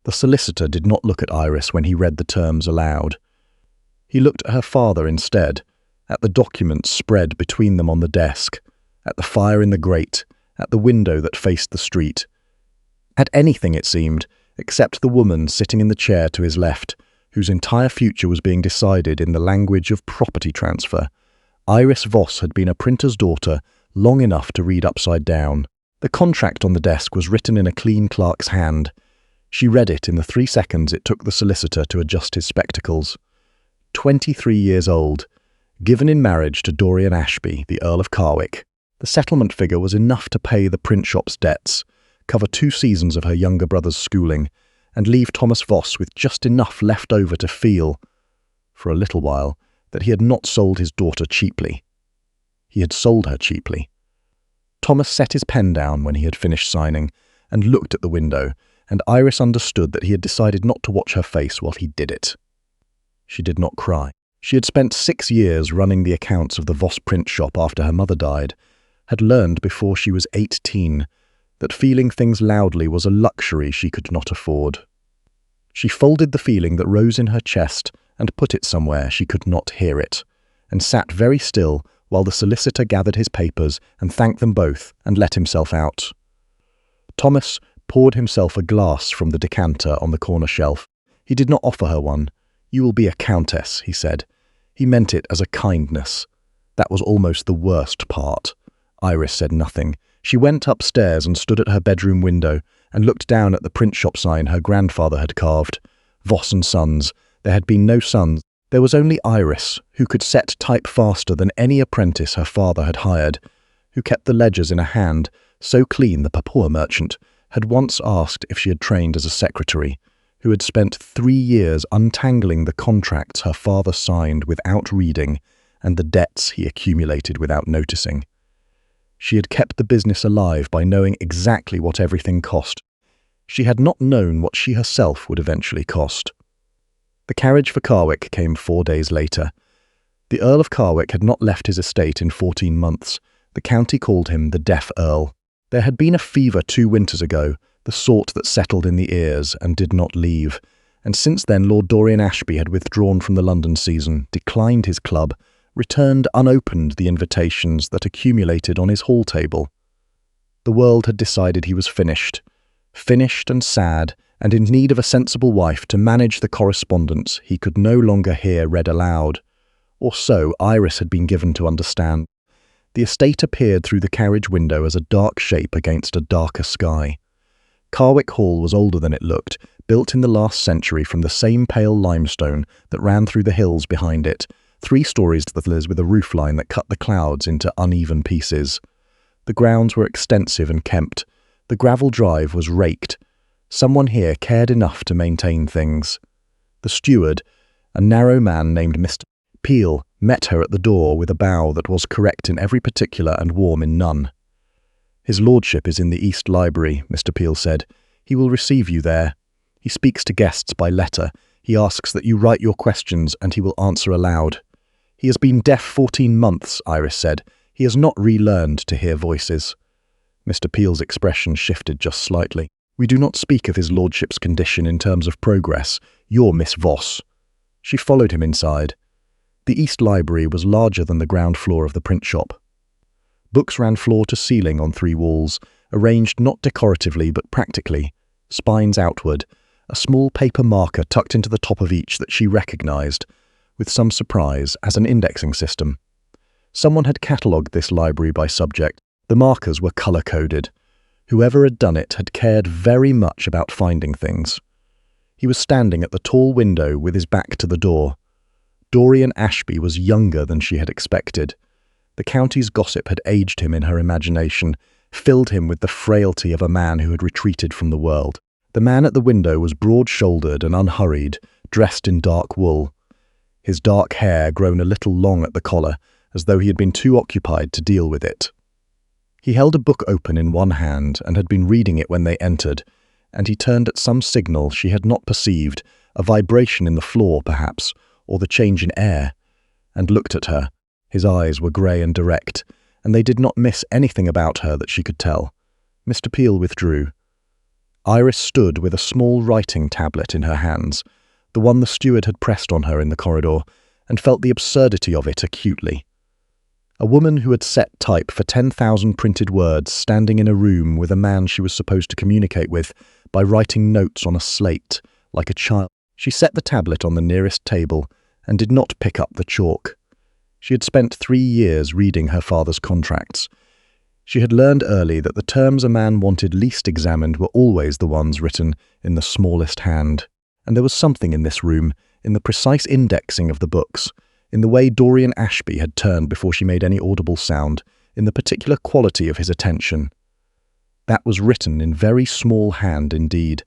The solicitor did not look at Iris when he read the terms aloud. He looked at her father instead, at the documents spread between them on the desk, at the fire in the grate, at the window that faced the street. At anything, it seemed, except the woman sitting in the chair to his left, whose entire future was being decided in the language of property transfer. Iris Voss had been a printer's daughter long enough to read upside down. The contract on the desk was written in a clean clerk's hand. She read it in the 3 seconds it took the solicitor to adjust his spectacles. 23 years old, given in marriage to Dorian Ashby, the Earl of Carwick. The settlement figure was enough to pay the print shop's debts, cover 2 seasons of her younger brother's schooling, and leave Thomas Voss with just enough left over to feel, for a little while, that he had not sold his daughter cheaply. He had sold her cheaply. Thomas set his pen down when he had finished signing and looked at the window, and Iris understood that he had decided not to watch her face while he did it. She did not cry. She had spent 6 years running the accounts of the Voss print shop after her mother died, had learned before she was 18 that feeling things loudly was a luxury she could not afford. She folded the feeling that rose in her chest and put it somewhere she could not hear it, and sat very still while the solicitor gathered his papers and thanked them both and let himself out. Thomas poured himself a glass from the decanter on the corner shelf. He did not offer her one. "You will be a countess," he said. He meant it as a kindness. That was almost the worst part. Iris said nothing. She went upstairs and stood at her bedroom window and looked down at the print shop sign her grandfather had carved. Voss and Sons. There had been no sons. There was only Iris, who could set type faster than any apprentice her father had hired, who kept the ledgers in a hand so clean the Papua merchant had once asked if she had trained as a secretary, who had spent 3 years untangling the contracts her father signed without reading and the debts he accumulated without noticing. She had kept the business alive by knowing exactly what everything cost. She had not known what she herself would eventually cost. The carriage for Carwick came 4 days later. The Earl of Carwick had not left his estate in 14 months. The county called him the Deaf Earl. There had been a fever 2 winters ago, the sort that settled in the ears and did not leave, and since then Lord Dorian Ashby had withdrawn from the London season, declined his club, returned unopened the invitations that accumulated on his hall table. The world had decided he was finished and sad, and in need of a sensible wife to manage the correspondence he could no longer hear read aloud. Or so Iris had been given to understand. The estate appeared through the carriage window as a dark shape against a darker sky. Carwick Hall was older than it looked, built in the last century from the same pale limestone that ran through the hills behind it, 3 stories with a roofline that cut the clouds into uneven pieces. The grounds were extensive and kempt. The gravel drive was raked. Someone here cared enough to maintain things. The steward, a narrow man named Mr. Peel, met her at the door with a bow that was correct in every particular and warm in none. "His lordship is in the East Library," Mr. Peel said. "He will receive you there. He speaks to guests by letter. He asks that you write your questions and he will answer aloud." "He has been deaf 14 months, Iris said. "He has not relearned to hear voices." Mr. Peel's expression shifted just slightly. "We do not speak of his lordship's condition in terms of progress. You're Miss Voss." She followed him inside. The East Library was larger than the ground floor of the print shop. Books ran floor to ceiling on 3 walls, arranged not decoratively but practically, spines outward, a small paper marker tucked into the top of each that she recognized, with some surprise, as an indexing system. Someone had catalogued this library by subject. The markers were color-coded. Whoever had done it had cared very much about finding things. He was standing at the tall window with his back to the door. Dorian Ashby was younger than she had expected. The county's gossip had aged him in her imagination, filled him with the frailty of a man who had retreated from the world. The man at the window was broad-shouldered and unhurried, dressed in dark wool. His dark hair grown a little long at the collar, as though he had been too occupied to deal with it. He held a book open in one hand and had been reading it when they entered, and he turned at some signal she had not perceived, a vibration in the floor perhaps, or the change in air, and looked at her. His eyes were grey and direct, and they did not miss anything about her that she could tell. Mr. Peel withdrew. Iris stood with a small writing tablet in her hands, the one the steward had pressed on her in the corridor, and felt the absurdity of it acutely. A woman who had set type for 10,000 printed words standing in a room with a man she was supposed to communicate with by writing notes on a slate, like a child. She set the tablet on the nearest table and did not pick up the chalk. She had spent 3 years reading her father's contracts. She had learned early that the terms a man wanted least examined were always the ones written in the smallest hand. And there was something in this room, in the precise indexing of the books, in the way Dorian Ashby had turned before she made any audible sound, in the particular quality of his attention. That was written in very small hand indeed,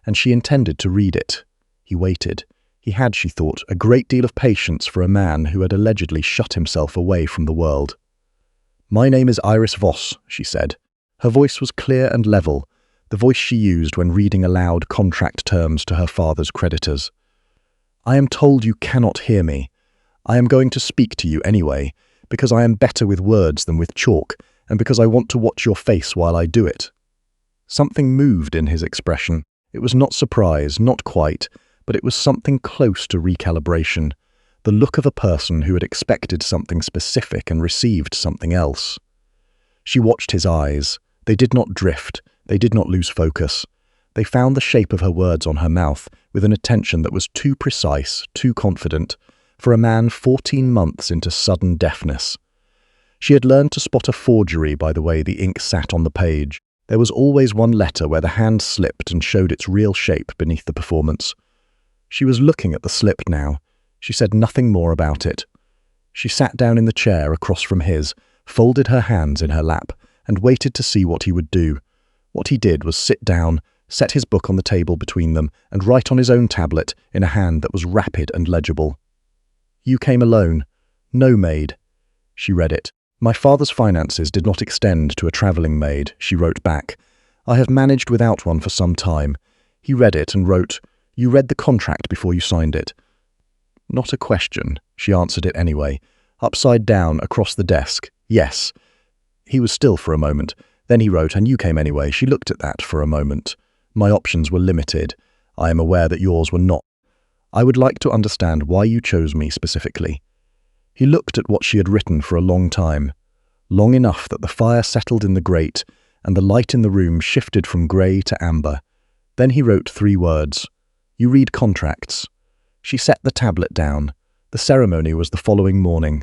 and she intended to read it. He waited. He had, she thought, a great deal of patience for a man who had allegedly shut himself away from the world. "My name is Iris Voss," she said. Her voice was clear and level, the voice she used when reading aloud contract terms to her father's creditors. "I am told you cannot hear me. I am going to speak to you anyway, because I am better with words than with chalk, and because I want to watch your face while I do it." Something moved in his expression. It was not surprise, not quite, but it was something close to recalibration, the look of a person who had expected something specific and received something else. She watched his eyes. They did not drift. They did not lose focus. They found the shape of her words on her mouth with an attention that was too precise, too confident, for a man 14 months into sudden deafness. She had learned to spot a forgery by the way the ink sat on the page. There was always one letter where the hand slipped and showed its real shape beneath the performance. She was looking at the slip now. She said nothing more about it. She sat down in the chair across from his, folded her hands in her lap, and waited to see what he would do. What he did was sit down, set his book on the table between them, and write on his own tablet in a hand that was rapid and legible. "You came alone. No maid." She read it. "My father's finances did not extend to a travelling maid," she wrote back. "I have managed without one for some time." He read it and wrote, "You read the contract before you signed it." Not a question. She answered it anyway. Upside down, across the desk. "Yes." He was still for a moment. Then he wrote, "And you came anyway." She looked at that for a moment. "My options were limited. I am aware that yours were not. I would like to understand why you chose me specifically." He looked at what she had written for a long time. Long enough that the fire settled in the grate and the light in the room shifted from grey to amber. Then he wrote 3 words. "You read contracts." She set the tablet down. The ceremony was the following morning.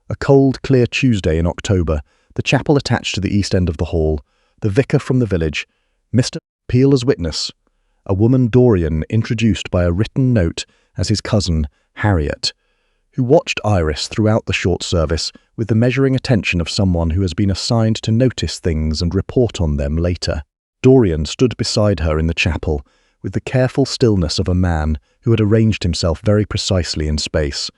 A cold, clear Tuesday in October, the chapel attached to the east end of the hall, the vicar from the village, Mr. Peel as witness, a woman Dorian introduced by a written note as his cousin, Harriet, who watched Iris throughout the short service with the measuring attention of someone who has been assigned to notice things and report on them later. Dorian stood beside her in the chapel, with the careful stillness of a man who had arranged himself very precisely in space.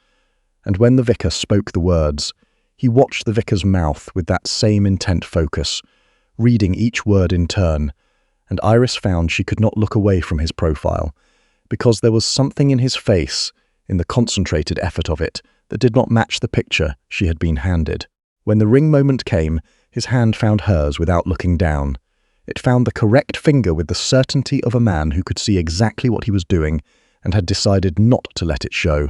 And when the vicar spoke the words, he watched the vicar's mouth with that same intent focus, reading each word in turn, and Iris found she could not look away from his profile, because there was something in his face, in the concentrated effort of it, that did not match the picture she had been handed. When the ring moment came, his hand found hers without looking down. It found the correct finger with the certainty of a man who could see exactly what he was doing and had decided not to let it show.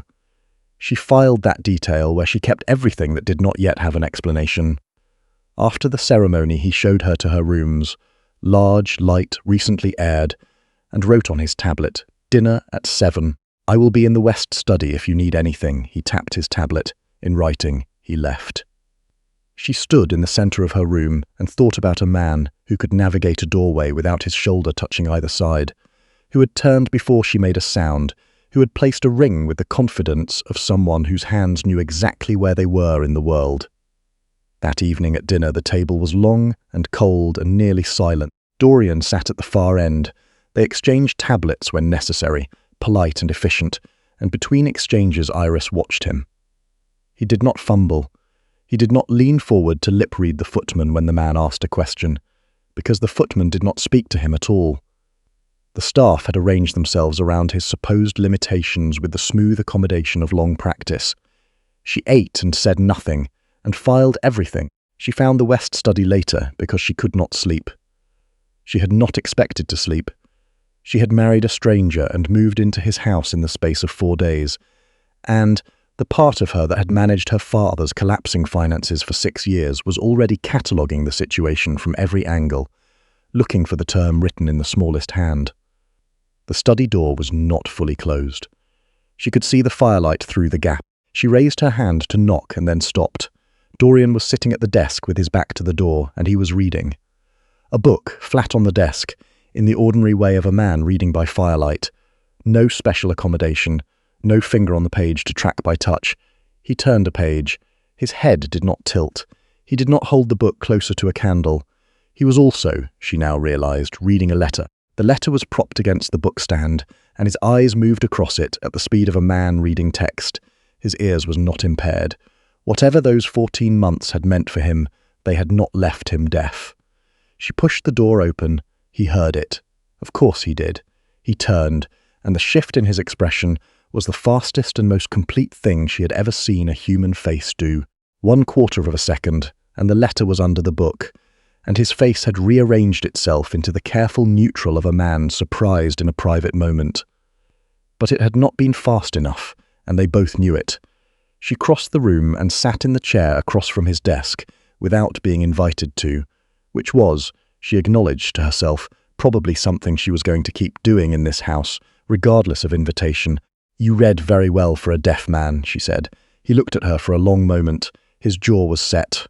She filed that detail where she kept everything that did not yet have an explanation. After the ceremony, he showed her to her rooms, large, light, recently aired, and wrote on his tablet, "Dinner at 7. I will be in the west study if you need anything." He tapped his tablet. In writing, he left. She stood in the centre of her room and thought about a man who could navigate a doorway without his shoulder touching either side, who had turned before she made a sound, who had placed a ring with the confidence of someone whose hands knew exactly where they were in the world. That evening at dinner, the table was long and cold and nearly silent. Dorian sat at the far end. They exchanged tablets when necessary, polite and efficient, and between exchanges Iris watched him. He did not fumble. He did not lean forward to lip-read the footman when the man asked a question, because the footman did not speak to him at all. The staff had arranged themselves around his supposed limitations with the smooth accommodation of long practice. She ate and said nothing, and filed everything. She found the west study later because she could not sleep. She had not expected to sleep. She had married a stranger and moved into his house in the space of 4 days, and the part of her that had managed her father's collapsing finances for 6 years was already cataloguing the situation from every angle, looking for the term written in the smallest hand. The study door was not fully closed. She could see the firelight through the gap. She raised her hand to knock and then stopped. Dorian was sitting at the desk with his back to the door, and he was reading. A book, flat on the desk, in the ordinary way of a man reading by firelight. No special accommodation, no finger on the page to track by touch. He turned a page. His head did not tilt. He did not hold the book closer to a candle. He was also, she now realized, reading a letter. The letter was propped against the bookstand, and his eyes moved across it at the speed of a man reading text. His ears was not impaired. Whatever those 14 months had meant for him, they had not left him deaf. She pushed the door open. He heard it. Of course he did. He turned, and the shift in his expression was the fastest and most complete thing she had ever seen a human face do. 1/4 of a second, and the letter was under the book, and his face had rearranged itself into the careful neutral of a man surprised in a private moment. But it had not been fast enough, and they both knew it. She crossed the room and sat in the chair across from his desk, without being invited to, which was, she acknowledged to herself, probably something she was going to keep doing in this house, regardless of invitation. "You read very well for a deaf man," she said. He looked at her for a long moment. His jaw was set.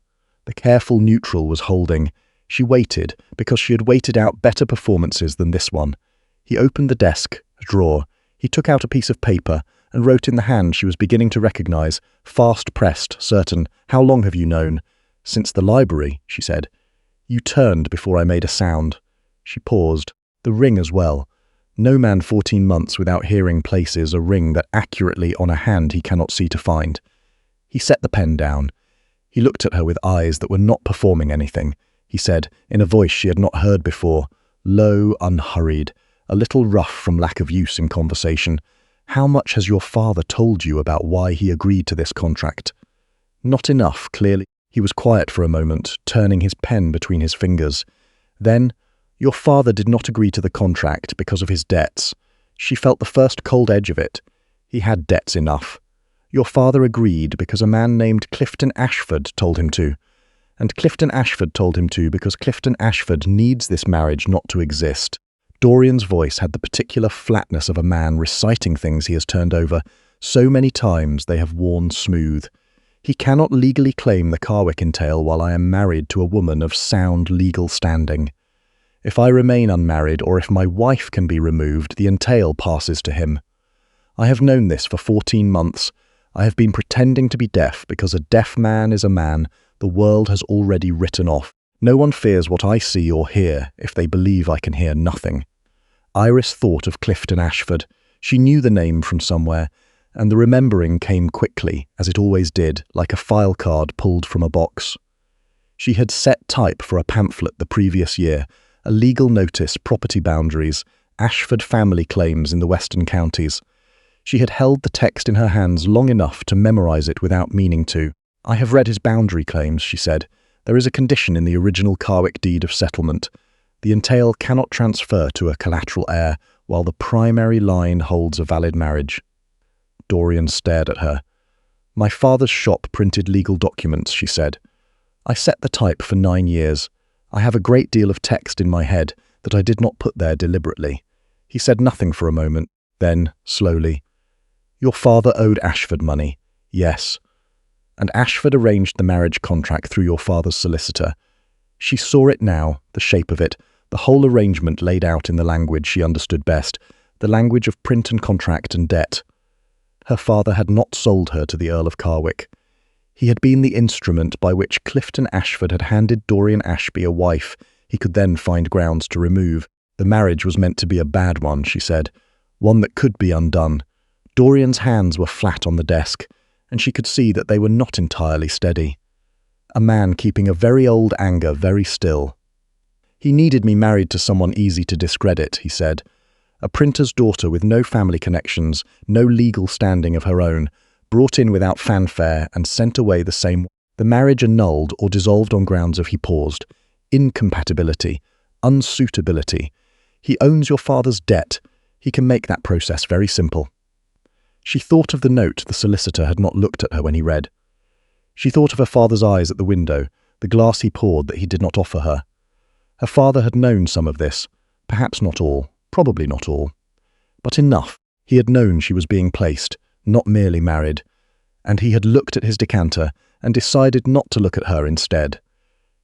The careful neutral was holding. She waited, because she had waited out better performances than this one. He opened the desk, a drawer. He took out a piece of paper and wrote in the hand she was beginning to recognize, fast-pressed, certain. "How long have you known?" "Since the library," she said. "You turned before I made a sound." She paused. The ring as well. No man 14 months without hearing places a ring that accurately on a hand he cannot see to find. He set the pen down. He looked at her with eyes that were not performing anything. He said, in a voice she had not heard before, low, unhurried, a little rough from lack of use in conversation, "How much has your father told you about why he agreed to this contract?" "Not enough, clearly." He was quiet for a moment, turning his pen between his fingers. Then, "Your father did not agree to the contract because of his debts." She felt the first cold edge of it. He had debts enough. "Your father agreed because a man named Clifton Ashford told him to. And Clifton Ashford told him to because Clifton Ashford needs this marriage not to exist." Dorian's voice had the particular flatness of a man reciting things he has turned over so many times they have worn smooth. "He cannot legally claim the Carwick entail while I am married to a woman of sound legal standing. If I remain unmarried or if my wife can be removed, the entail passes to him. I have known this for 14 months. I have been pretending to be deaf because a deaf man is a man the world has already written off. No one fears what I see or hear if they believe I can hear nothing." Iris thought of Clifton Ashford. She knew the name from somewhere, and the remembering came quickly, as it always did, like a file card pulled from a box. She had set type for a pamphlet the previous year, a legal notice, property boundaries, Ashford family claims in the western counties. She had held the text in her hands long enough to memorize it without meaning to. "I have read his boundary claims," she said. "There is a condition in the original Carwick deed of settlement. The entail cannot transfer to a collateral heir while the primary line holds a valid marriage." Dorian stared at her. "My father's shop printed legal documents," she said. "I set the type for 9 years. I have a great deal of text in my head that I did not put there deliberately." He said nothing for a moment. Then, slowly, "Your father owed Ashford money." "Yes." "And Ashford arranged the marriage contract through your father's solicitor." She saw it now, the shape of it, the whole arrangement laid out in the language she understood best, the language of print and contract and debt. Her father had not sold her to the Earl of Carwick. He had been the instrument by which Clifton Ashford had handed Dorian Ashby a wife he could then find grounds to remove. The marriage was meant to be a bad one, she said, one that could be undone. Dorian's hands were flat on the desk, and she could see that they were not entirely steady. A man keeping a very old anger very still. "He needed me married to someone easy to discredit," he said. "A printer's daughter with no family connections, no legal standing of her own, brought in without fanfare and sent away the same. The marriage annulled or dissolved on grounds of," he paused, "incompatibility, Unsuitability. He owns your father's debt. He can make that process very simple. She thought of the note the solicitor had not looked at her when he read. She thought of her father's eyes at the window, the glass he poured that he did not offer her. Her father had known some of this, perhaps not all, probably not all. But enough. He had known she was being placed, not merely married, and he had looked at his decanter and decided not to look at her instead.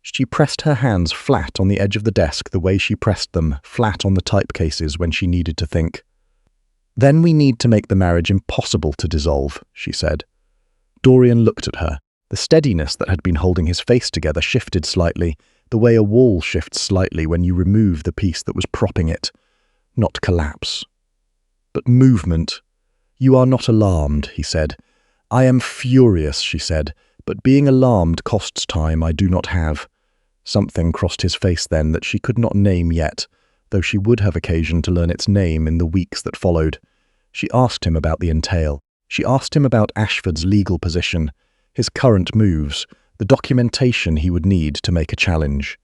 She pressed her hands flat on the edge of the desk the way she pressed them flat on the typecases when she needed to think. "Then we need to make the marriage impossible to dissolve," she said. Dorian looked at her. The steadiness that had been holding his face together shifted slightly, the way a wall shifts slightly when you remove the piece that was propping it. Not collapse, but movement. "You are not alarmed," he said. "I am furious," she said, "but being alarmed costs time I do not have." Something crossed his face then that she could not name yet, though she would have occasion to learn its name in the weeks that followed. She asked him about the entail. She asked him about Ashford's legal position, his current moves, the documentation he would need to make a challenge.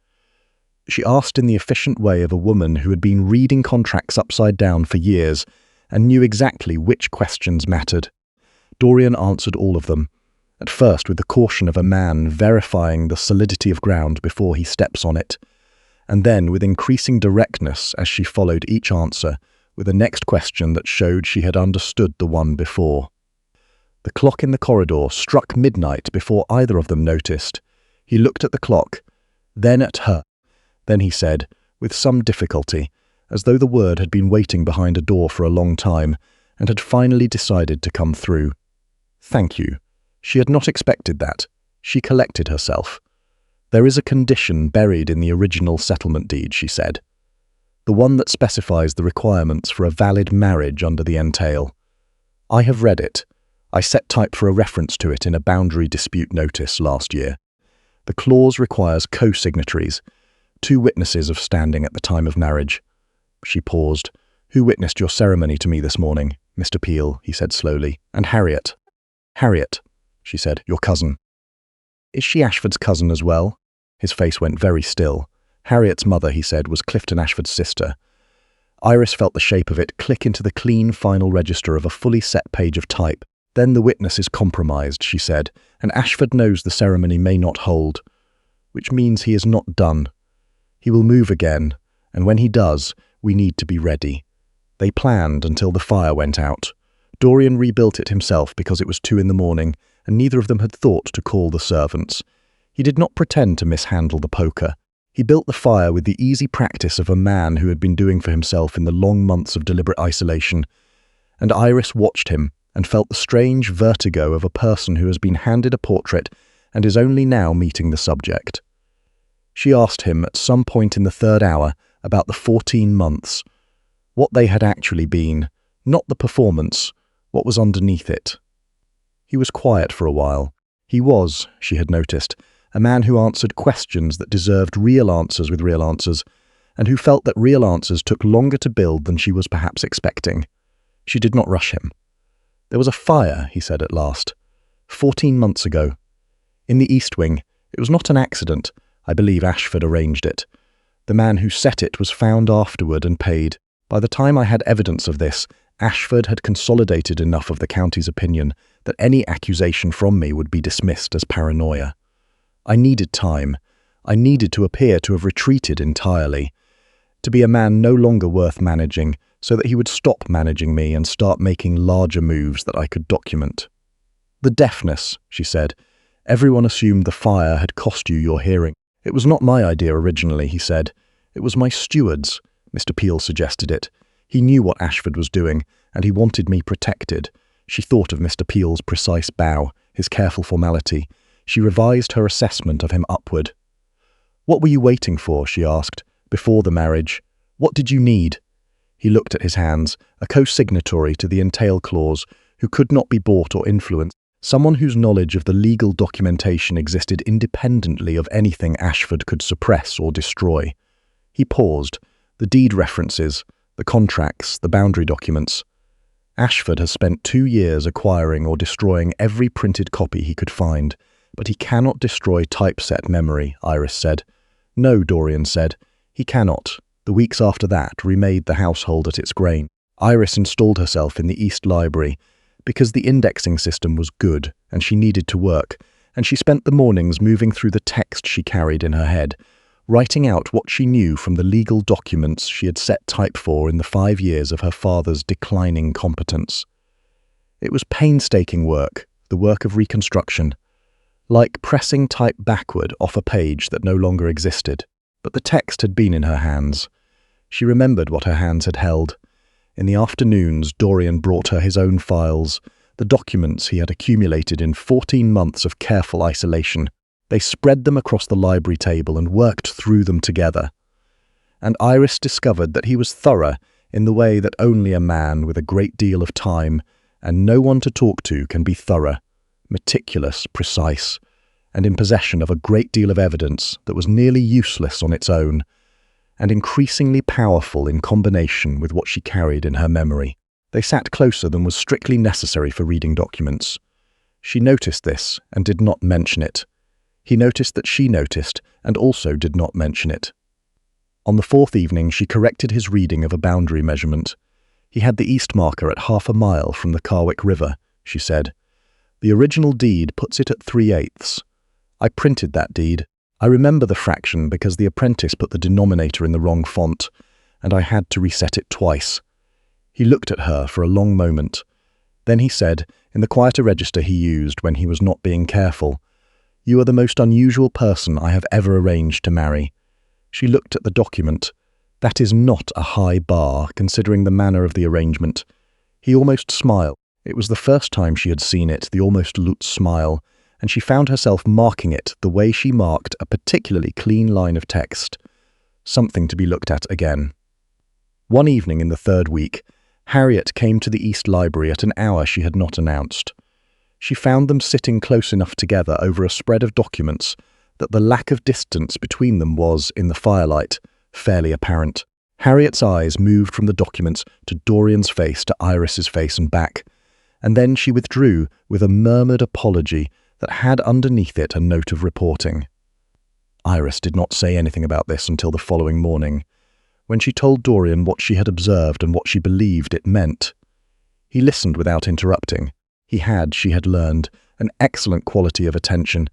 She asked in the efficient way of a woman who had been reading contracts upside down for years and knew exactly which questions mattered. Dorian answered all of them, at first with the caution of a man verifying the solidity of ground before he steps on it, and then with increasing directness as she followed each answer with a next question that showed she had understood the one before. The clock in the corridor struck midnight before either of them noticed. He looked at the clock, then at her. Then he said, with some difficulty, as though the word had been waiting behind a door for a long time and had finally decided to come through. "Thank you." She had not expected that. She collected herself. "There is a condition buried in the original settlement deed," she said. "The one that specifies the requirements for a valid marriage under the entail. I have read it. I set type for a reference to it in a boundary dispute notice last year. The clause requires co-signatories, 2 witnesses of standing at the time of marriage." She paused. "Who witnessed your ceremony to me this morning?" "Mr. Peel," he said slowly. "And Harriet." "Harriet," she said, "your cousin." "Is she Ashford's cousin as well?" His face went very still. Harriet's mother, he said, was Clifton Ashford's sister. Iris felt the shape of it click into the clean final register of a fully set page of type. "Then the witness is compromised," she said, "and Ashford knows the ceremony may not hold, which means he is not done. He will move again, and when he does, we need to be ready." They planned until the fire went out. Dorian rebuilt it himself because it was 2 a.m, and neither of them had thought to call the servants. He did not pretend to mishandle the poker. He built the fire with the easy practice of a man who had been doing for himself in the long months of deliberate isolation, and Iris watched him and felt the strange vertigo of a person who has been handed a portrait and is only now meeting the subject. She asked him at some point in the 3rd hour about the 14 months, what they had actually been, not the performance, what was underneath it. He was quiet for a while. He was, she had noticed, a man who answered questions that deserved real answers with real answers, and who felt that real answers took longer to build than she was perhaps expecting. She did not rush him. "There was a fire," he said at last, 14 months ago. "In the East Wing. It was not an accident. I believe Ashford arranged it. The man who set it was found afterward and paid. By the time I had evidence of this, Ashford had consolidated enough of the county's opinion that any accusation from me would be dismissed as paranoia. I needed time. I needed to appear to have retreated entirely, to be a man no longer worth managing, so that he would stop managing me and start making larger moves that I could document." "The deafness," she said. "Everyone assumed the fire had cost you your hearing." "It was not my idea originally," he said. "It was my steward's. Mr. Peel suggested it. He knew what Ashford was doing, and he wanted me protected." She thought of Mr. Peel's precise bow, his careful formality. She revised her assessment of him upward. "What were you waiting for?" she asked. "Before the marriage? What did you need?" He looked at his hands, a co-signatory to the entail clause, who could not be bought or influenced, someone whose knowledge of the legal documentation existed independently of anything Ashford could suppress or destroy. He paused. The deed references, the contracts, the boundary documents. Ashford has spent 2 years acquiring or destroying every printed copy he could find, but he cannot destroy typeset memory, Iris said. "No," Dorian said. He cannot. The weeks after that remade the household at its grain. Iris installed herself in the East Library because the indexing system was good and she needed to work, and she spent the mornings moving through the text she carried in her head, writing out what she knew from the legal documents she had set type for in the 5 years of her father's declining competence. It was painstaking work, the work of reconstruction, like pressing type backward off a page that no longer existed. But the text had been in her hands. She remembered what her hands had held. In the afternoons, Dorian brought her his own files, the documents he had accumulated in 14 months of careful isolation. They spread them across the library table and worked through them together. And Iris discovered that he was thorough in the way that only a man with a great deal of time and no one to talk to can be thorough, meticulous, precise, and in possession of a great deal of evidence that was nearly useless on its own, and increasingly powerful in combination with what she carried in her memory. They sat closer than was strictly necessary for reading documents. She noticed this and did not mention it. He noticed that she noticed and also did not mention it. On the 4th evening, she corrected his reading of a boundary measurement. He had the east marker at 1/2 mile from the Carwick River, she said. The original deed puts it at 3/8. I printed that deed. I remember the fraction because the apprentice put the denominator in the wrong font, and I had to reset it twice. He looked at her for a long moment. Then he said, in the quieter register he used when he was not being careful, "You are the most unusual person I have ever arranged to marry." She looked at the document. That is not a high bar, considering the manner of the arrangement. He almost smiled. It was the first time she had seen it, the almost Lutz smile, and she found herself marking it the way she marked a particularly clean line of text. Something to be looked at again. One evening in the 3rd week, Harriet came to the East Library at an hour she had not announced. She found them sitting close enough together over a spread of documents that the lack of distance between them was, in the firelight, fairly apparent. Harriet's eyes moved from the documents to Dorian's face to Iris's face and back, and then she withdrew with a murmured apology that had underneath it a note of reporting. Iris did not say anything about this until the following morning, when she told Dorian what she had observed and what she believed it meant. He listened without interrupting. He had, she had learned, an excellent quality of attention,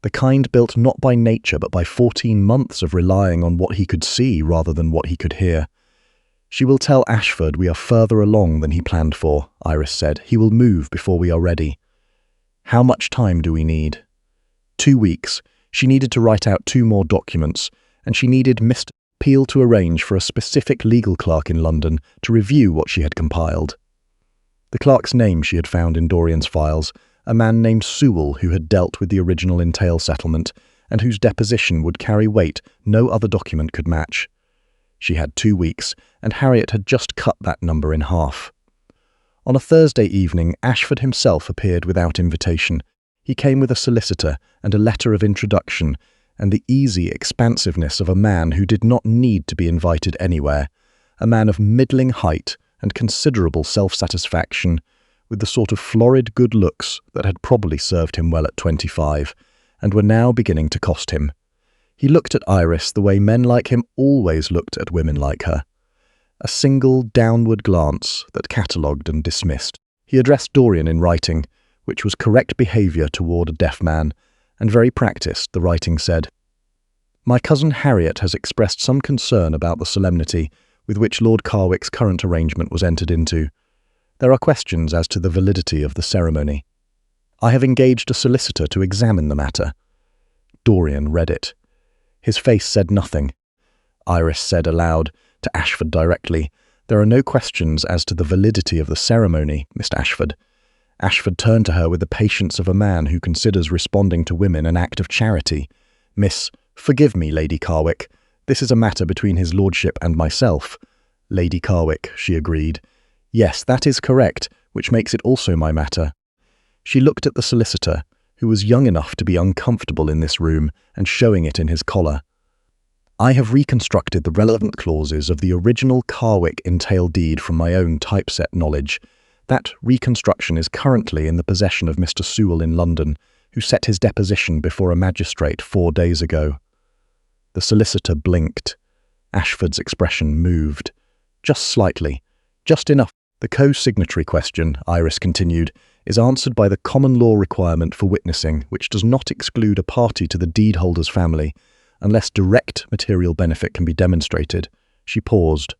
the kind built not by nature but by 14 months of relying on what he could see rather than what he could hear. "She will tell Ashford we are further along than he planned for," Iris said. "He will move before we are ready." "How much time do we need?" 2 weeks. She needed to write out 2 more documents, and she needed Mr. Peel to arrange for a specific legal clerk in London to review what she had compiled. The clerk's name she had found in Dorian's files, a man named Sewell who had dealt with the original entail settlement and whose deposition would carry weight no other document could match. She had 2 weeks, and Harriet had just cut that number in half. On a Thursday evening, Ashford himself appeared without invitation. He came with a solicitor and a letter of introduction, and the easy expansiveness of a man who did not need to be invited anywhere, a man of middling height and considerable self-satisfaction, with the sort of florid good looks that had probably served him well at 25, and were now beginning to cost him. He looked at Iris the way men like him always looked at women like her. A single downward glance that catalogued and dismissed. He addressed Dorian in writing, which was correct behaviour toward a deaf man, and very practised, the writing said. "My cousin Harriet has expressed some concern about the solemnity with which Lord Carwick's current arrangement was entered into. There are questions as to the validity of the ceremony. I have engaged a solicitor to examine the matter." Dorian read it. His face said nothing. Iris said aloud, to Ashford directly, "There are no questions as to the validity of the ceremony, Mr. Ashford." Ashford turned to her with the patience of a man who considers responding to women an act of charity. "Forgive me, Lady Carwick. This is a matter between his lordship and myself." "Lady Carwick," she agreed. "Yes, that is correct, which makes it also my matter." She looked at the solicitor, who was young enough to be uncomfortable in this room and showing it in his collar. "I have reconstructed the relevant clauses of the original Carwick entail deed from my own typeset knowledge. That reconstruction is currently in the possession of Mr. Sewell in London, who set his deposition before a magistrate 4 days ago." The solicitor blinked. Ashford's expression moved. Just slightly. Just enough. The co-signatory question, Iris continued, is answered by the common law requirement for witnessing, which does not exclude a party to the deed holder's family, unless direct material benefit can be demonstrated. She paused.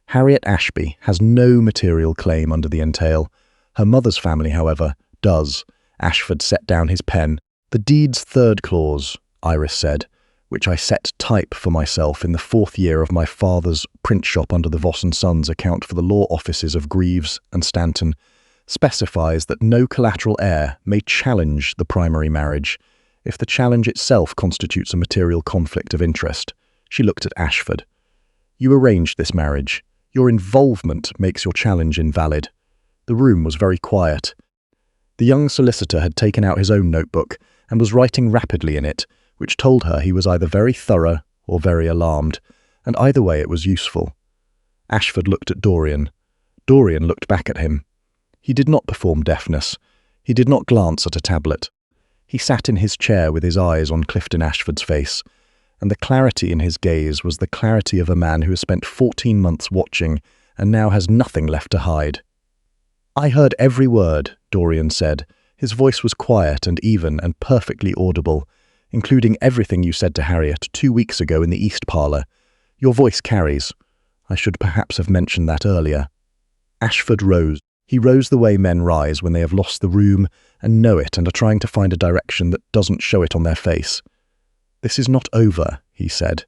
Harriet Ashby has no material claim under the entail. Her mother's family, however, does. Ashford set down his pen. The deed's third clause, Iris said, which I set type for myself in the 4th year of my father's print shop under the Voss & Sons account for the law offices of Greaves and Stanton, specifies that no collateral heir may challenge the primary marriage if the challenge itself constitutes a material conflict of interest. She looked at Ashford. You arranged this marriage. Your involvement makes your challenge invalid. The room was very quiet. The young solicitor had taken out his own notebook and was writing rapidly in it, which told her he was either very thorough or very alarmed, and either way it was useful. Ashford looked at Dorian. Dorian looked back at him. He did not perform deafness. He did not glance at a tablet. He sat in his chair with his eyes on Clifton Ashford's face, and the clarity in his gaze was the clarity of a man who has spent 14 months watching and now has nothing left to hide. I heard every word, Dorian said. His voice was quiet and even and perfectly audible, including everything you said to Harriet 2 weeks ago in the East Parlour. Your voice carries. I should perhaps have mentioned that earlier. Ashford rose. He rose the way men rise when they have lost the room and know it and are trying to find a direction that doesn't show it on their face. This is not over, he said.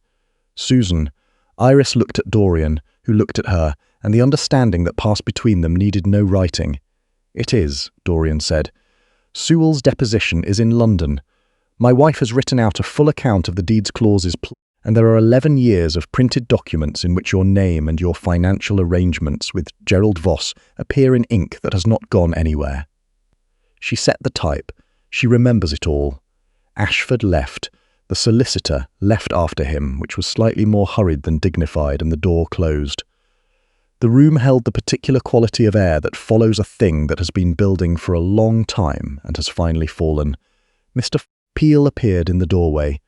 Susan. Iris looked at Dorian, who looked at her, and the understanding that passed between them needed no writing. It is, Dorian said. Sewell's deposition is in London. My wife has written out a full account of the deed's clauses, and there are 11 years of printed documents in which your name and your financial arrangements with Gerald Voss appear in ink that has not gone anywhere. She set the type. She remembers it all. Ashford left. The solicitor left after him, which was slightly more hurried than dignified, and the door closed. The room held the particular quality of air that follows a thing that has been building for a long time and has finally fallen. Mr. Peel appeared in the doorway,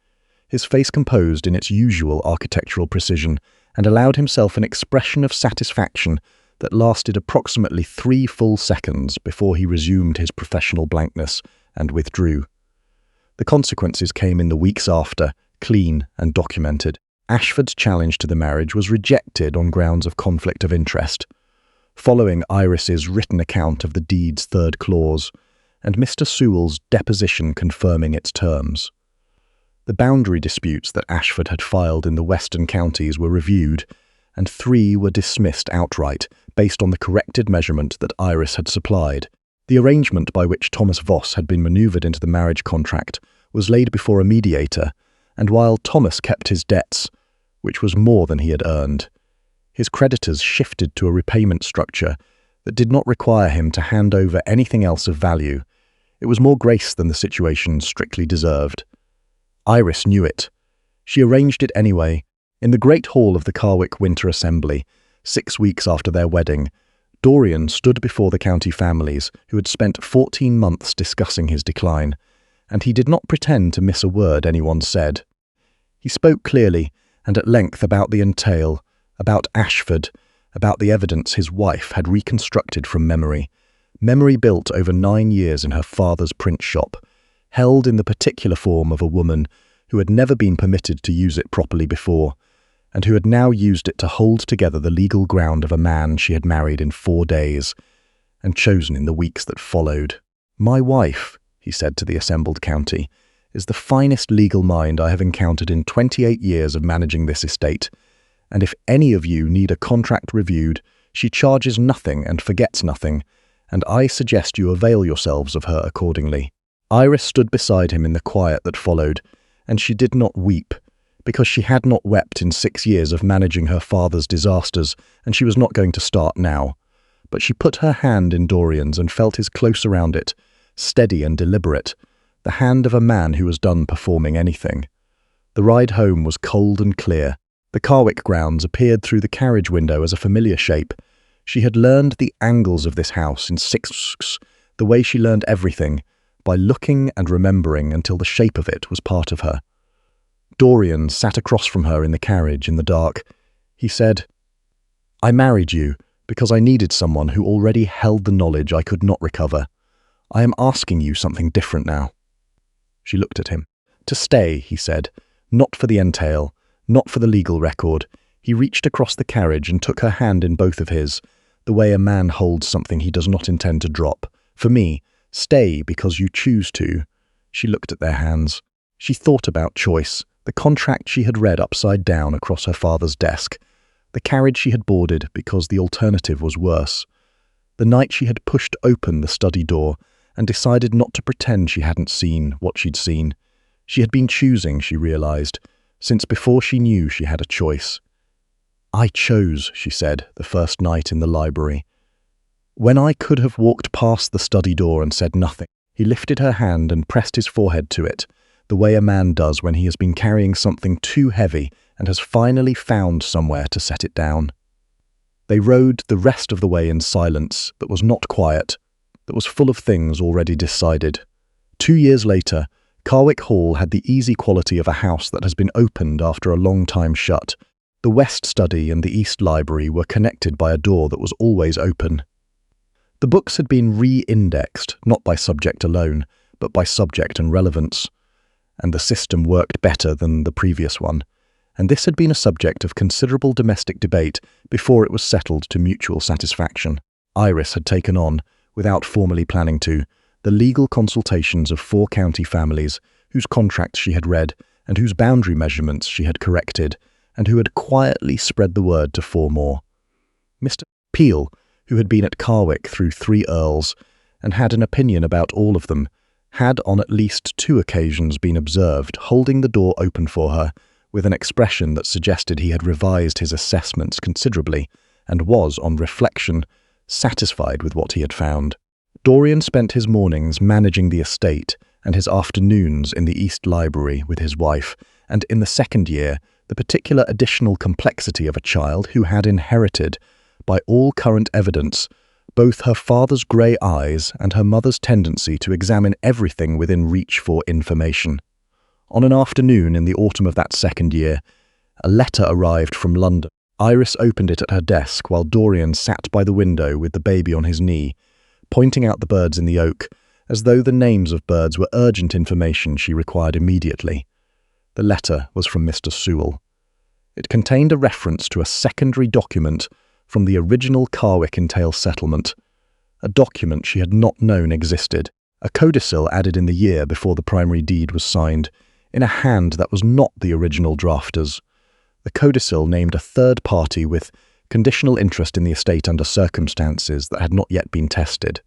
his face composed in its usual architectural precision, and allowed himself an expression of satisfaction that lasted approximately 3 full seconds before he resumed his professional blankness and withdrew. The consequences came in the weeks after, clean and documented. Ashford's challenge to the marriage was rejected on grounds of conflict of interest, following Iris's written account of the deed's third clause, and Mr. Sewell's deposition confirming its terms. The boundary disputes that Ashford had filed in the western counties were reviewed, and 3 were dismissed outright, based on the corrected measurement that Iris had supplied. The arrangement by which Thomas Voss had been manoeuvred into the marriage contract was laid before a mediator, and while Thomas kept his debts, which was more than he had earned, his creditors shifted to a repayment structure that did not require him to hand over anything else of value. It was more grace than the situation strictly deserved. Iris knew it. She arranged it anyway. In the great hall of the Carwick Winter Assembly, 6 weeks after their wedding, Dorian stood before the county families who had spent 14 months discussing his decline, and he did not pretend to miss a word anyone said. He spoke clearly and at length about the entail, about Ashford, about the evidence his wife had reconstructed from memory built over 9 years in her father's print shop, held in the particular form of a woman who had never been permitted to use it properly before, and who had now used it to hold together the legal ground of a man she had married in 4 days, and chosen in the weeks that followed. My wife, he said to the assembled county, is the finest legal mind I have encountered in 28 years of managing this estate, and if any of you need a contract reviewed, she charges nothing and forgets nothing, and I suggest you avail yourselves of her accordingly. Iris stood beside him in the quiet that followed, and she did not weep, because she had not wept in 6 years of managing her father's disasters, and she was not going to start now. But she put her hand in Dorian's and felt his close around it, steady and deliberate, the hand of a man who was done performing anything. The ride home was cold and clear. The Carwick grounds appeared through the carriage window as a familiar shape. She had learned the angles of this house in 6 weeks, the way she learned everything, by looking and remembering until the shape of it was part of her. Dorian sat across from her in the carriage in the dark, He said, "I married you because I needed someone who already held the knowledge I could not recover. I am asking you something different now." She looked at him. "To stay," he said, "not for the entail, not for the legal record." He reached across the carriage and took her hand in both of his, the way a man holds something he does not intend to drop. "For me, stay because you choose to." She looked at their hands. She thought about choice, the contract she had read upside down across her father's desk, the carriage she had boarded because the alternative was worse, the night she had pushed open the study door and decided not to pretend she hadn't seen what she'd seen. She had been choosing, she realized, since before she knew she had a choice. "I chose," she said, the first night in the library. When I could have walked past the study door and said nothing. He lifted her hand and pressed his forehead to it, the way a man does when he has been carrying something too heavy and has finally found somewhere to set it down. They rode the rest of the way in silence that was not quiet, that was full of things already decided. 2 years later, Carwick Hall had the easy quality of a house that has been opened after a long time shut. The West Study and the East Library were connected by a door that was always open. The books had been re-indexed, not by subject alone, but by subject and relevance, and the system worked better than the previous one, and this had been a subject of considerable domestic debate before it was settled to mutual satisfaction. Iris had taken on, without formally planning to, the legal consultations of 4 county families whose contracts she had read and whose boundary measurements she had corrected, and who had quietly spread the word to 4 more. Mr. Peel, who had been at Carwick through 3 Earls and had an opinion about all of them, had on at least 2 occasions been observed holding the door open for her with an expression that suggested he had revised his assessments considerably and was, on reflection, satisfied with what he had found. Dorian spent his mornings managing the estate and his afternoons in the East Library with his wife, and in the second year, the particular additional complexity of a child who had inherited, by all current evidence, both her father's grey eyes and her mother's tendency to examine everything within reach for information. On an afternoon in the autumn of that second year, a letter arrived from London. Iris opened it at her desk while Dorian sat by the window with the baby on his knee, pointing out the birds in the oak, as though the names of birds were urgent information she required immediately. The letter was from Mr. Sewell. It contained a reference to a secondary document from the original Carwick entail settlement, a document she had not known existed, a codicil added in the year before the primary deed was signed, in a hand that was not the original drafter's. The codicil named a third party with conditional interest in the estate under circumstances that had not yet been tested.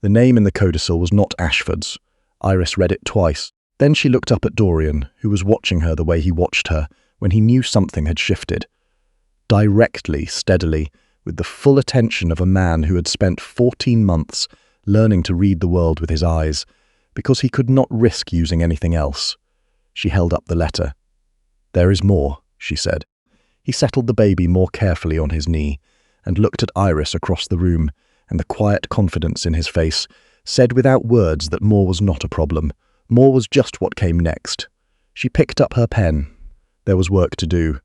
The name in the codicil was not Ashford's. Iris read it twice. Then she looked up at Dorian, who was watching her the way he watched her when he knew something had shifted. Directly, steadily, with the full attention of a man who had spent 14 months learning to read the world with his eyes, because he could not risk using anything else. She held up the letter. "There is more," she said. He settled the baby more carefully on his knee and looked at Iris across the room, and the quiet confidence in his face said without words that more was not a problem. More was just what came next. She picked up her pen. There was work to do.